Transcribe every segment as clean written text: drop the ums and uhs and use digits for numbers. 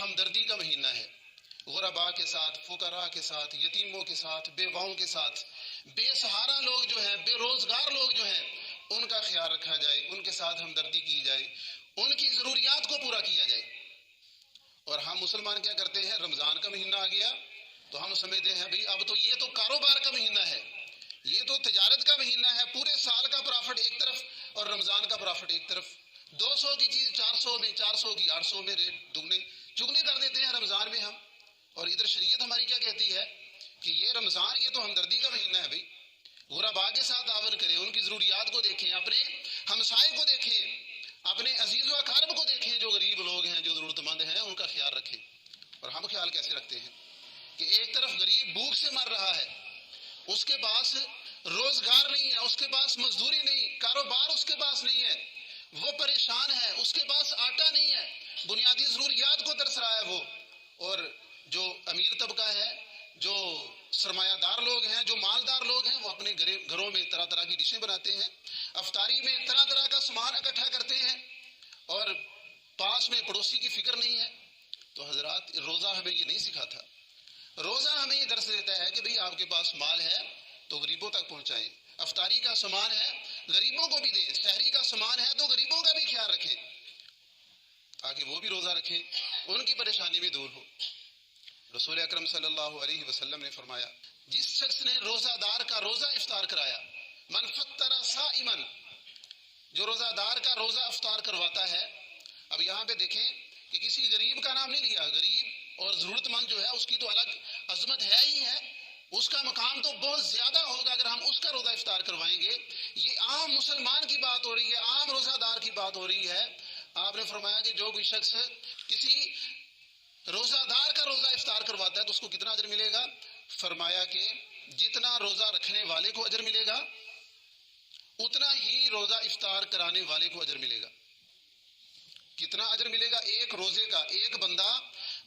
ہمدردی کا مہینہ ہے، غرباء کے ساتھ، فقراء کے ساتھ، یتیموں کے ساتھ، بیواؤں کے ساتھ، بے سہارا لوگ جو ہیں، بے روزگار لوگ جو ہیں، ان کا خیال رکھا جائے، ان کے ساتھ ہمدردی کی جائے، ان کی ضروریات کو پورا کیا جائے۔ اور ہم مسلمان کیا کرتے ہیں، رمضان کا مہینہ آ گیا تو ہم سمجھتے ہیں بھئی اب تو یہ تو کاروبار کا مہینہ ہے، یہ تو تجارت کا مہینہ ہے، پورے سال کا پرافٹ ایک طرف اور رمضان کا پرافٹ ایک طرف، 200 کی چیز 400 میں، 400 کی 800 میں ریٹ دگنے چگنے کر دیتے ہیں رمضان میں ہم۔ اور ادھر شریعت ہماری کیا کہتی ہے کہ یہ رمضان یہ تو ہمدردی کا مہینہ ہے بھئی، غرباء کے ساتھ تعاون کریں، ان کی ضروریات کو دیکھیں، اپنے ہمسائے کو دیکھیں، اپنے عزیز و اقارب کو دیکھیں، جو غریب لوگ ہیں، جو ضرورت مند ہیں، ان کا خیال رکھیں۔ اور ہم خیال کیسے رکھتے ہیں کہ ایک طرف غریب بھوک سے مر رہا ہے، اس کے پاس روزگار نہیں ہے، اس کے پاس مزدوری نہیں، کاروبار اس کے پاس نہیں ہے، وہ پریشان ہے، اس کے پاس آٹا نہیں ہے، بنیادی ضروریات کو ترس رہا ہے وہ۔ اور جو امیر طبقہ ہے، جو سرمایہ دار لوگ ہیں، جو مالدار لوگ ہیں، وہ اپنے گھروں میں طرح طرح کی ڈشیں بناتے ہیں، افطاری میں طرح طرح کا سامان اکٹھا کرتے ہیں، اور پاس میں پڑوسی کی فکر نہیں ہے۔ تو حضرات روزہ ہمیں یہ نہیں سکھاتا، روزہ ہمیں یہ درس دیتا ہے کہ بھئی آپ کے پاس مال ہے تو غریبوں تک پہنچائیں، افطاری کا سامان ہے غریبوں کو بھی دیں، سحری کا سامان ہے تو غریبوں کا بھی خیال رکھیں تاکہ وہ بھی روزہ رکھیں، ان کی پریشانی بھی دور ہو۔ رسول اکرم صلی اللہ علیہ وسلم نے فرمایا، جس شخص نے روزہ دار کا روزہ افطار کرایا، من فطر صائما، جو روزہ دار کا روزہ افطار کرواتا ہے۔ اب یہاں پہ دیکھیں کہ کسی غریب کا نام نہیں لیا، غریب اور ضرورت مند جو ہے اس کی تو الگ عظمت ہے ہی ہے، اس کا مقام تو بہت زیادہ ہوگا اگر ہم اس کا روزہ افطار کروائیں گے۔ یہ عام مسلمان کی بات ہو رہی ہے، عام روزہ دار کی بات ہو رہی ہے۔ آپ نے فرمایا کہ جو کوئی شخص کسی روزہ دار کا روزہ افطار کرواتا ہے تو اس کو کتنا اجر ملے گا؟ فرمایا کہ جتنا روزہ رکھنے والے کو اجر ملے گا اتنا ہی روزہ افطار کرانے والے کو اجر ملے گا۔ کتنا اجر ملے گا؟ ایک روزے کا، ایک بندہ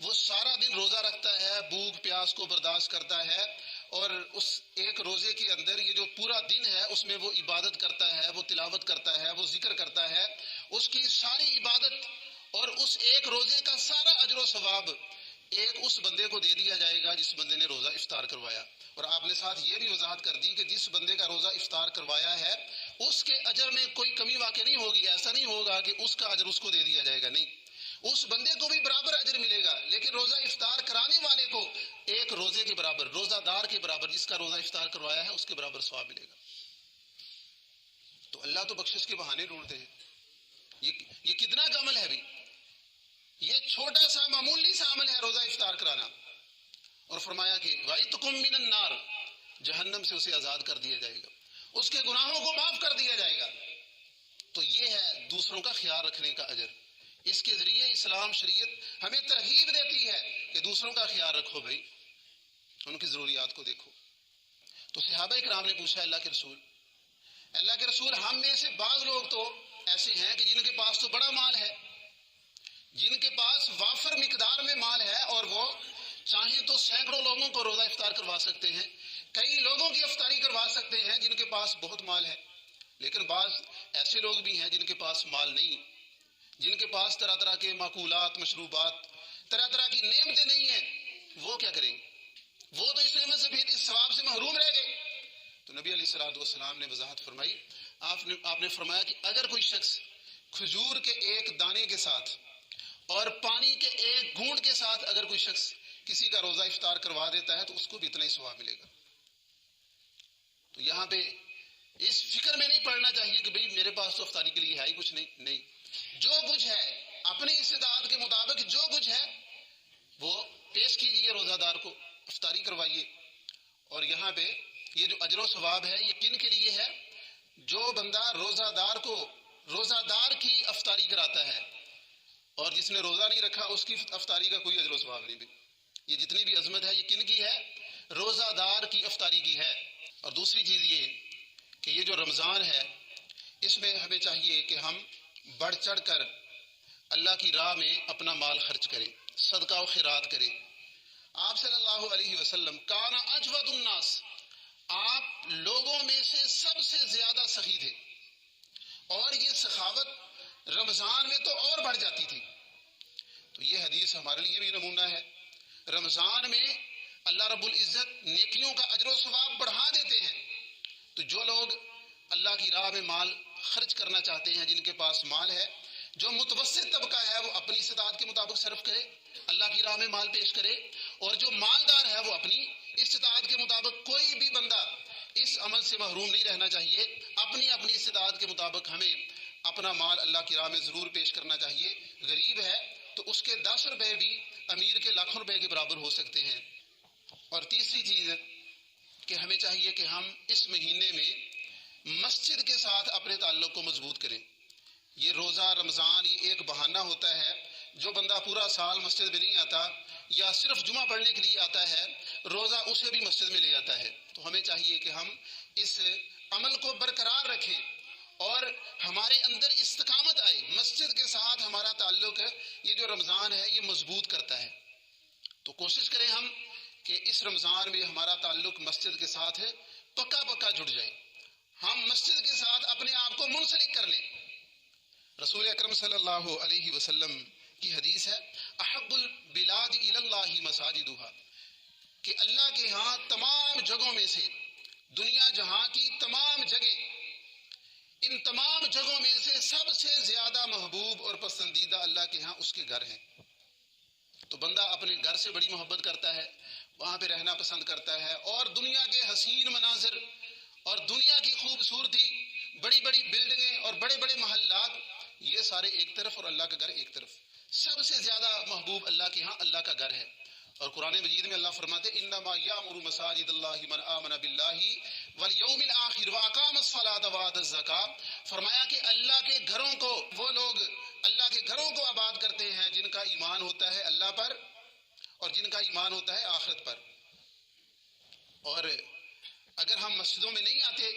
وہ سارا دن روزہ رکھتا ہے، بھوک پیاس کو برداشت کرتا ہے، اور اس ایک روزے کے اندر یہ جو پورا دن ہے اس میں وہ عبادت کرتا ہے، وہ تلاوت کرتا ہے، وہ ذکر کرتا ہے، اس کی ساری عبادت اور اس ایک روزے کا سارا اجر و ثواب ایک اس بندے کو دے دیا جائے گا جس بندے نے روزہ افطار کروایا۔ اور آپ نے ساتھ یہ بھی وضاحت کر دی کہ جس بندے کا روزہ افطار کروایا ہے اس کے اجر میں کوئی کمی واقع نہیں ہوگی، ایسا نہیں ہوگا کہ اس کا اجر اس کو دے دیا جائے گا، نہیں، اس بندے کو بھی برابر اجر ملے گا، لیکن روزہ افطار کرانے والے کو ایک روزے کے برابر، روزہ دار کے برابر، جس کا روزہ افطار کروایا ہے اس کے برابر ثواب ملے گا۔ تو اللہ تو بخشش کے بہانے ڈھونڈتے ہیں، یہ کتنا کا عمل ہے بھی، یہ چھوٹا سا معمولی سا عمل ہے روزہ افطار کرانا۔ اور فرمایا کہ وَعِتْقُم مِّنَ النَّارِ، جہنم سے اسے آزاد کر دیا جائے گا، اس کے گناہوں کو معاف کر دیا جائے گا۔ تو یہ ہے دوسروں کا خیال رکھنے کا اجر۔ اس کے ذریعے اسلام شریعت ہمیں ترغیب دیتی ہے کہ دوسروں کا خیال رکھو بھائی، ان کی ضروریات کو دیکھو۔ تو صحابہ کرام نے پوچھا اللہ کے رسول ہم میں سے بعض لوگ تو ایسے ہیں کہ جن کے پاس تو بڑا مال ہے، جن کے پاس وافر مقدار میں مال ہے، اور وہ چاہیں تو سینکڑوں لوگوں کو روزہ افطار کروا سکتے ہیں، کئی لوگوں کی افطاری کروا سکتے ہیں جن کے پاس بہت مال ہے۔ لیکن بعض ایسے لوگ بھی ہیں جن کے پاس مال نہیں، جن کے پاس طرح طرح کے معقولات، مشروبات، طرح طرح کی نعمتیں نہیں ہیں، وہ کیا کریں؟ وہ تو اس نعمت سے بھی، اس ثواب سے محروم رہ گئے۔ تو نبی علیہ الصلوۃ والسلام نے وضاحت فرمائی، آپ نے فرمایا کہ اگر کوئی شخص کھجور کے ایک دانے کے ساتھ اور پانی کے ایک گھونٹ کے ساتھ اگر کوئی شخص کسی کا روزہ افطار کروا دیتا ہے تو اس کو بھی اتنا ہی ثواب ملے گا۔ تو یہاں پہ اس فکر میں نہیں پڑنا چاہیے کہ بھئی میرے پاس تو افطاری کے لیے ہے ہی کچھ نہیں، جو کچھ ہے اپنی استطاعت کے مطابق جو کچھ ہے وہ پیش کیجیے، روزہ دار کو افطاری کروائیے۔ اور یہاں پہ یہ جو اجر و ثواب ہے یہ کن کے لیے ہے؟ جو بندہ روزہ دار کو روزہ دار کی افطاری کراتا ہے، اور جس نے روزہ نہیں رکھا اس کی افطاری کا کوئی اجر و ثواب نہیں۔ یہ جتنی بھی عظمت ہے یہ کن کی ہے؟ روزہ دار کی افطاری کی ہے۔ اور دوسری چیز یہ کہ یہ جو رمضان ہے اس میں ہمیں چاہیے کہ ہم بڑھ چڑھ کر اللہ کی راہ میں اپنا مال خرچ کریں، صدقہ و خیرات کریں۔ آپ صلی اللہ علیہ وسلم کان اجود الناس، آپ لوگوں میں سے سب سے زیادہ سخی تھے، اور یہ سخاوت رمضان میں تو اور بڑھ جاتی تھی۔ تو تو یہ حدیث ہمارے لیے بھی نمونہ ہے۔ رمضان میں اللہ رب العزت نیکیوں کا اجر و ثواب بڑھا دیتے ہیں، تو جو لوگ اللہ کی راہ میں مال خرچ کرنا چاہتے ہیں، جن کے پاس مال ہے، جو متوسط طبقہ ہے وہ اپنی استطاعت کے مطابق صرف کرے، اللہ کی راہ میں مال پیش کرے، اور جو مالدار ہے وہ اپنی استطاعت کے مطابق۔ کوئی بھی بندہ اس عمل سے محروم نہیں رہنا چاہیے، اپنی اپنی استطاعت کے مطابق ہمیں اپنا مال اللہ کی راہ میں ضرور پیش کرنا چاہیے۔ غریب ہے تو اس کے 10 روپے بھی امیر کے لاکھوں روپے کے برابر ہو سکتے ہیں۔ اور تیسری چیز کہ ہمیں چاہیے کہ ہم اس مہینے میں مسجد کے ساتھ اپنے تعلق کو مضبوط کریں۔ یہ روزہ رمضان یہ ایک بہانہ ہوتا ہے، جو بندہ پورا سال مسجد میں نہیں آتا یا صرف جمعہ پڑھنے کے لیے آتا ہے، روزہ اسے بھی مسجد میں لے جاتا ہے۔ تو ہمیں چاہیے کہ ہم اس عمل کو برقرار رکھیں اور ہمارے اندر استقامت آئے، مسجد کے ساتھ ہمارا تعلق یہ جو رمضان ہے یہ مضبوط کرتا ہے۔ تو کوشش کریں ہم کہ اس رمضان میں ہمارا تعلق مسجد کے ساتھ ہے پکا جڑ جائے، ہم مسجد کے ساتھ اپنے آپ کو منسلک کر لیں۔ رسول اکرم صلی اللہ علیہ وسلم کی حدیث ہے، احب البلاد الی اللہ مساجدها، کہ اللہ کے ہاں تمام جگہوں میں سے، دنیا جہاں کی تمام جگہ، ان تمام جگہوں میں سے سب سے زیادہ محبوب اور پسندیدہ اللہ کے ہاں اس کے گھر ہیں۔ تو بندہ اپنے گھر سے بڑی محبت کرتا ہے، وہاں پہ رہنا پسند کرتا ہے، اور دنیا کے حسین مناظر اور دنیا کی خوبصورتی، بڑی بڑی بلڈنگیں اور بڑے بڑے محلات، یہ سارے ایک طرف اور اللہ کا گھر ایک طرف۔ سب سے زیادہ محبوب اللہ کے ہاں اللہ کا گھر ہے۔ اور قرآن مجید میں اللہ فرماتے انما یامر مساجد اللہ من آمن باللہ والیوم الآخر واقام الصلاۃ وآتى الزکاۃ، فرمایا کہ اللہ کے گھروں کو، وہ لوگ اللہ کے گھروں کو آباد کرتے ہیں جن کا ایمان ہوتا ہے اللہ پر اور جن کا ایمان ہوتا ہے آخرت پر۔ اور اگر ہم مسجدوں میں نہیں آتے،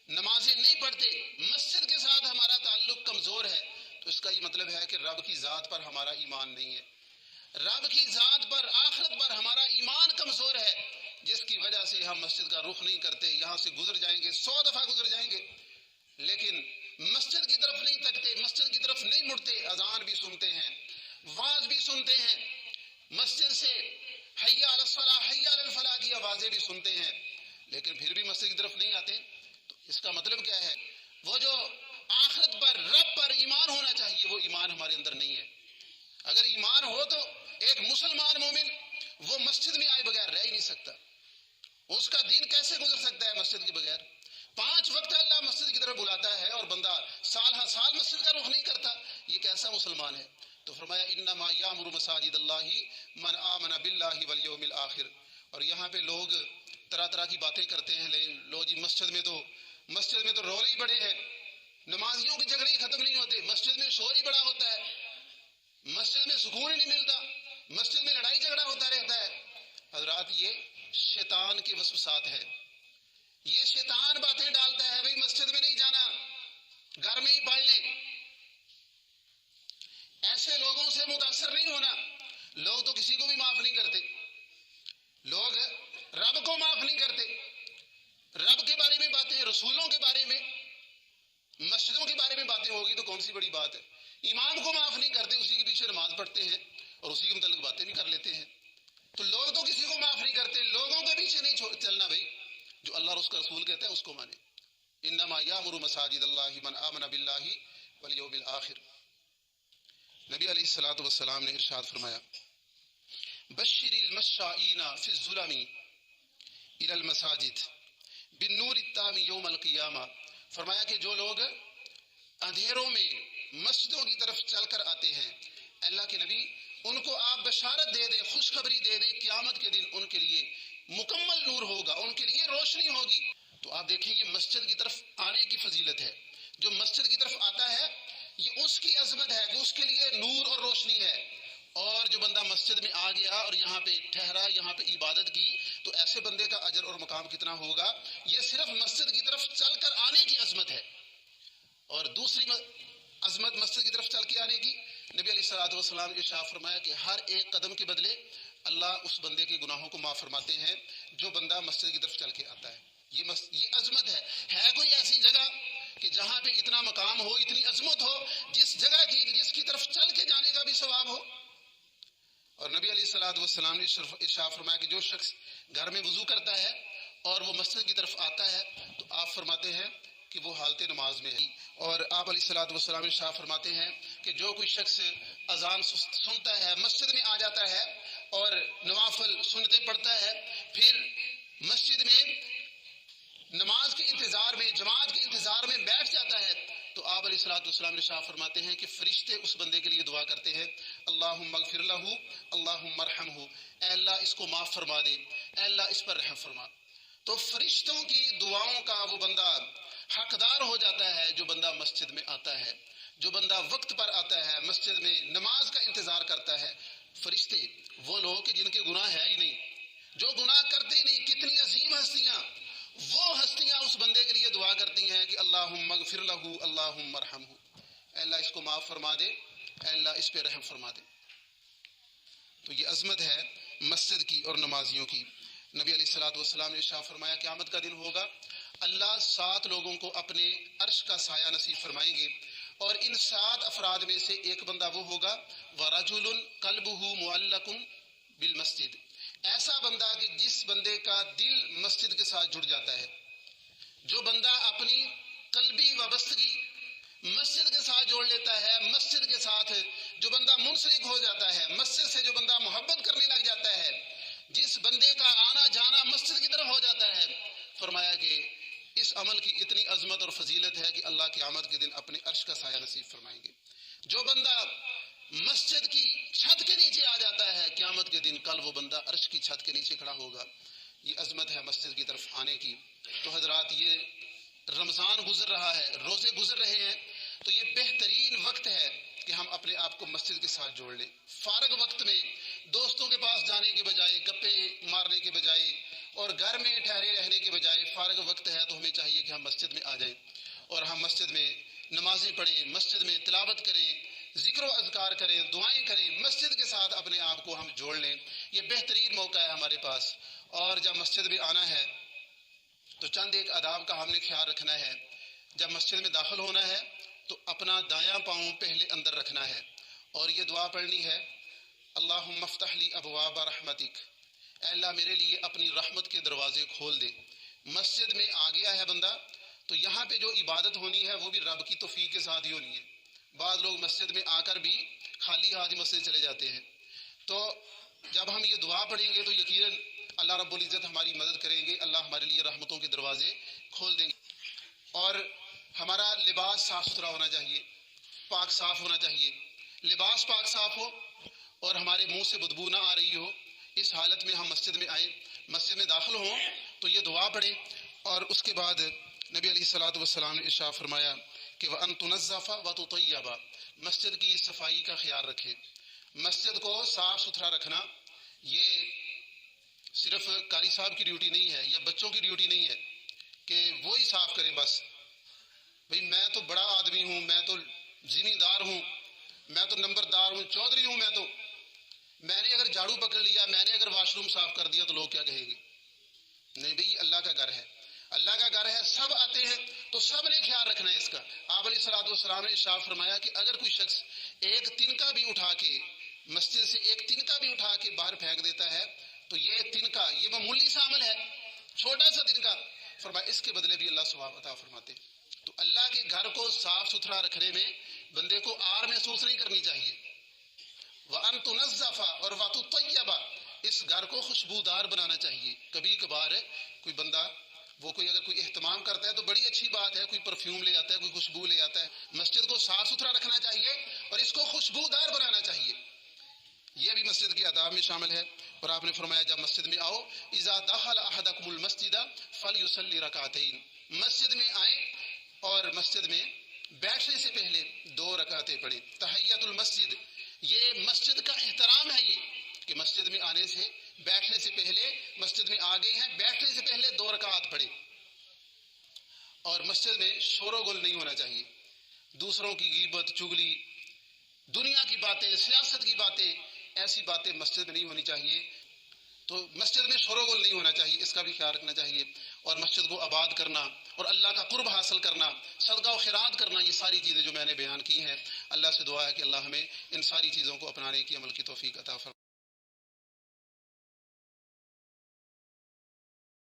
نمازیں نہیں پڑھتے، مسجد کے ساتھ ہمارا تعلق کمزور ہے، تو اس کا یہ مطلب ہے کہ رب کی ذات پر ہمارا ایمان نہیں ہے، رب کی ذات پر، آخرت پر ہمارا ایمان کمزور ہے، جس کی وجہ سے ہم مسجد کا رخ نہیں کرتے۔ یہاں سے گزر جائیں گے، 100 دفعہ گزر جائیں گے، لیکن مسجد کی طرف نہیں تکتے، مسجد کی طرف نہیں مڑتے۔ اذان بھی سنتے ہیں، واز بھی سنتے ہیں، مسجد سے حی علی الصلاۃ حی علی الفلاح کی آوازیں بھی سنتے ہیں، لیکن پھر بھی مسجد کی طرف نہیں آتے۔ تو اس کا مطلب کیا ہے؟ وہ جو آخرت پر، رب پر ایمان ہونا چاہیے، وہ ایمان ہمارے اندر نہیں ہے۔ اگر ایمان ہو تو ایک مسلمان مومن وہ مسجد میں آئے بغیر رہ ہی نہیں سکتا، اس کا دین کیسے گزر سکتا ہے مسجد کے بغیر؟ 5 وقت اللہ مسجد کی طرف بلاتا ہے اور بندہ سال ہر سال مسجد کا رخ نہیں کرتا، یہ کیسا مسلمان ہے؟ تو فرمایا انما یامر مساجد اللہ من آمن باللہ والیوم الآخر۔ اور یہاں پہ لوگ طرح طرح کی باتیں کرتے ہیں، لوگ جی مسجد میں تو رولے ہی بڑے ہیں، نمازیوں کے جھگڑے ہی ختم نہیں ہوتے، مسجد میں شور ہی بڑا ہوتا ہے، مسجد میں سکون ہی نہیں ملتا، مسجد میں لڑائی جھگڑا ہوتا رہتا ہے۔ حضرات یہ شیطان کے وسوسات ہے، یہ شیطان باتیں ڈالتا ہے، بھئی مسجد میں نہیں جانا، گھر میں ہی پڑھ لیں۔ ایسے لوگوں سے متاثر نہیں ہونا۔ لوگ تو کسی کو بھی معاف نہیں کرتے، لوگ رب کو معاف نہیں کرتے، رب کے بارے میں باتیں، رسولوں کے بارے میں، مسجدوں کے بارے میں باتیں ہوگی تو کون سی بڑی بات ہے؟ امام کو معاف نہیں کرتے، اسی کے پیچھے نماز پڑھتے ہیں اور اسی کے متعلق باتیں بھی کر لیتے ہیں۔ تو لوگ تو کسی کو معاف نہیں کرتے، لوگوں کے پیچھے نہیں چلنا بھائی، جو اللہ اور اس کا رسول کہتا ہے اس کو مانے۔ انما یامر مساجد اللہ من آمن باللہ والیوم الآخر۔ نبی علیہ الصلوۃ والسلام نے ارشاد فرمایا بشر المشائین فی الظلم الی المساجد بالنور التام یوم القیامہ، فرمایا کہ جو لوگ اندھیروں میں مسجدوں کی طرف چل کر آتے ہیں، اللہ کے نبی ان کو آپ بشارت دے دیں، خوشخبری دے دیں، قیامت کے دن ان کے لیے مکمل نور ہوگا، ان کے لیے روشنی ہوگی۔ تو آپ دیکھیں یہ مسجد کی طرف آنے کی فضیلت ہے، جو مسجد کی طرف آتا ہے یہ اس کی عظمت ہے کہ اس کے لیے نور اور روشنی ہے۔ اور جو بندہ مسجد میں آ گیا اور یہاں پہ ٹھہرا، یہاں پہ عبادت کی، تو ایسے بندے کا اجر اور مقام کتنا ہوگا؟ یہ صرف مسجد کی طرف چل کر آنے کی عظمت ہے۔ اور دوسری عظمت مسجد کی طرف چل کے آنے کی، نبی علیہ الصلوۃ والسلام نے ارشاد فرمایا کہ ہر ایک قدم کے بدلے اللہ اس بندے کے گناہوں کو معاف فرماتے ہیں جو بندہ مسجد کی طرف چل کے آتا ہے۔ یہ عظمت ہے کوئی ایسی جگہ کہ جہاں پہ اتنا مقام ہو، اتنی عظمت ہو، جس جگہ کی جس کی طرف چل کے جانے کا بھی ثواب ہو؟ اور نبی علیہ الصلوۃ والسلام نے ارشاد فرمایا کہ جو شخص گھر میں وضو کرتا ہے اور وہ مسجد کی طرف آتا ہے تو آپ فرماتے ہیں کہ وہ حالت نماز میں ہے. اور آپ علیہ الصلوۃ والسلام ارشاد فرماتے ہیں کہ جو کوئی شخص اذان سنتا ہے مسجد میں آ جاتا ہے اور نوافل سنتیں پڑھتا ہے پھر مسجد میں نماز کے انتظار میں جماعت کے انتظار میں بیٹھ جاتا ہے تو آپ علیہ الصلوۃ والسلام ارشاد فرماتے ہیں کہ فرشتے اس بندے کے لیے دعا کرتے ہیں اللہم اغفر لہ اللہم ارحمہ، اے اللہ اس کو معاف فرما دے، اے اللہ اس پر رحم فرما. تو فرشتوں کی دعاؤں کا وہ بندہ حقدار ہو جاتا ہے جو بندہ مسجد میں آتا ہے، جو بندہ وقت پر آتا ہے مسجد میں نماز کا انتظار کرتا ہے. فرشتے وہ لوگ کہ جن کے گناہ ہے ہی نہیں، جو گناہ کرتے ہی نہیں، کتنی عظیم ہستیاں، وہ ہستیاں اس بندے کے لیے دعا کرتی ہیں کہ اللہم اغفر لہ اللہم ارحمہ، اے اللہ اس کو معاف فرما دے، اے اللہ اس پہ رحم فرما دے. تو یہ عظمت ہے مسجد کی اور نمازیوں کی. نبی علیہ الصلوۃ والسلام نے ارشاد فرمایا قیامت کا دن ہوگا، اللہ 7 لوگوں کو اپنے عرش کا سایہ نصیب فرمائیں گے اور ان 7 افراد میں سے ایک بندہ وہ ہوگا وَرَجُلٌ قَلْبُهُ مُعَلَّقٌ بِالْمَسْجِدِ، ایسا بندہ کہ جس بندے کا دل مسجد کے ساتھ جڑ جاتا ہے، جو بندہ اپنی قلبی وابستگی مسجد کے ساتھ جوڑ لیتا ہے، مسجد کے ساتھ جو بندہ منسلک ہو جاتا ہے، مسجد سے جو بندہ محبت کرنے لگ جاتا ہے، جس بندے کا آنا جانا مسجد کی طرف ہو جاتا ہے، فرمایا کہ اس عمل کی اتنی عظمت اور فضیلت ہے کہ اللہ قیامت کے دن اپنے عرش کا سایہ نصیب فرمائیں گے. جو بندہ مسجد کی چھت کے نیچے آ جاتا ہے قیامت کے دن کل وہ بندہ عرش کی چھت کے نیچے کھڑا ہوگا. یہ عظمت ہے مسجد کی طرف آنے کی. تو حضرات یہ رمضان گزر رہا ہے، روزے گزر رہے ہیں، تو یہ بہترین وقت ہے کہ ہم اپنے آپ کو مسجد کے ساتھ جوڑ لیں. فارغ وقت میں دوستوں کے پاس جانے کے بجائے، گپے مارنے کے بجائے اور گھر میں ٹھہرے رہنے کے بجائے فارغ وقت ہے تو ہمیں چاہیے کہ ہم مسجد میں آ جائیں اور ہم مسجد میں نمازیں پڑھیں، مسجد میں تلاوت کریں، ذکر و اذکار کریں، دعائیں کریں، مسجد کے ساتھ اپنے آپ کو ہم جوڑ لیں. یہ بہترین موقع ہے ہمارے پاس. اور جب مسجد میں آنا ہے تو چند ایک آداب کا ہم نے خیال رکھنا ہے. جب مسجد میں داخل ہونا ہے تو اپنا دایاں پاؤں پہلے اندر رکھنا ہے اور یہ دعا پڑھنی ہے اللہم افتح لی ابواب رحمتک، اے اللہ میرے لیے اپنی رحمت کے دروازے کھول دے. مسجد میں آ گیا ہے بندہ تو یہاں پہ جو عبادت ہونی ہے وہ بھی رب کی توفیق کے ساتھ ہی ہونی ہے. بعض لوگ مسجد میں آ کر بھی خالی ہاتھ مسجد چلے جاتے ہیں. تو جب ہم یہ دعا پڑھیں گے تو یقیناً اللہ رب العزت ہماری مدد کریں گے، اللہ ہمارے لیے رحمتوں کے دروازے کھول دیں گے. اور ہمارا لباس صاف ستھرا ہونا چاہیے، پاک صاف ہونا چاہیے. لباس پاک صاف ہو اور ہمارے منہ سے بدبو نہ آ رہی ہو، اس حالت میں ہم مسجد میں آئیں، مسجد میں داخل ہوں تو یہ دعا پڑھیں. اور اس کے بعد نبی علیہ الصلوۃ والسلام نے ارشاد فرمایا کہ وَأَن تُنَظَّفَ وَتُطَيَّبَ، مسجد کی صفائی کا خیال رکھیں. مسجد کو صاف ستھرا رکھنا یہ صرف قاری صاحب کی ڈیوٹی نہیں ہے یا بچوں کی ڈیوٹی نہیں ہے کہ وہی صاف کریں بس. بھئی میں تو بڑا آدمی ہوں، میں تو ذمہ دار ہوں، میں تو نمبردار ہوں، چودھری ہوں، میں نے اگر جھاڑو پکڑ لیا، میں نے اگر واش روم صاف کر دیا تو لوگ کیا کہیں گے؟ نہیں بھئی یہ اللہ کا گھر ہے، اللہ کا گھر ہے، سب آتے ہیں تو سب نے خیال رکھنا ہے اس کا. آپ علیہ الصلوۃ والسلام نے ارشاد فرمایا کہ اگر کوئی شخص ایک تنکا بھی اٹھا کے مسجد سے ایک تنکا بھی اٹھا کے باہر پھینک دیتا ہے تو یہ تنکا، یہ معمولی سا عمل ہے، چھوٹا سا تنکا، فرمایا اس کے بدلے بھی اللہ ثواب عطا فرماتے. تو اللہ کے گھر کو صاف ستھرا رکھنے میں بندے کو آر محسوس نہیں کرنی چاہیے. وَأَن تُنَظَّفَ اور وَتُطَيَّبَ، اس گھر کو خوشبودار بنانا چاہیے. کبھی کبھار کوئی بندہ وہ کوئی اگر کوئی اہتمام کرتا ہے تو بڑی اچھی بات ہے، کوئی پرفیوم لے آتا ہے، کوئی خوشبو لے آتا ہے. مسجد کو صاف ستھرا رکھنا چاہیے اور اس کو خوشبودار بنانا چاہیے. یہ بھی مسجد کے آداب میں شامل ہے. اور آپ نے فرمایا جب مسجد میں آؤ اذا دخل احدکم المسجد فلیصلی رکعتین، مسجد میں آئیں اور مسجد میں بیٹھنے سے پہلے 2 رکعتیں پڑھیں. تحیۃ المسجد، یہ مسجد کا احترام ہے، یہ کہ مسجد میں آنے سے بیٹھنے سے پہلے، مسجد میں آ گئے ہیں بیٹھنے سے پہلے 2 رکعت پڑھیں. اور مسجد میں شور و گل نہیں ہونا چاہیے. دوسروں کی غیبت، چگلی، دنیا کی باتیں، سیاست کی باتیں، ایسی باتیں مسجد میں نہیں ہونی چاہیے. تو مسجد میں شور و گل نہیں ہونا چاہیے، اس کا بھی خیال رکھنا چاہیے. اور مسجد کو آباد کرنا اور اللہ کا قرب حاصل کرنا، صدقہ و خیرات کرنا، یہ ساری چیزیں جو میں نے بیان کی ہیں، اللہ سے دعا ہے کہ اللہ ہمیں ان ساری چیزوں کو اپنانے کی عمل کی توفیق عطا فرمائے.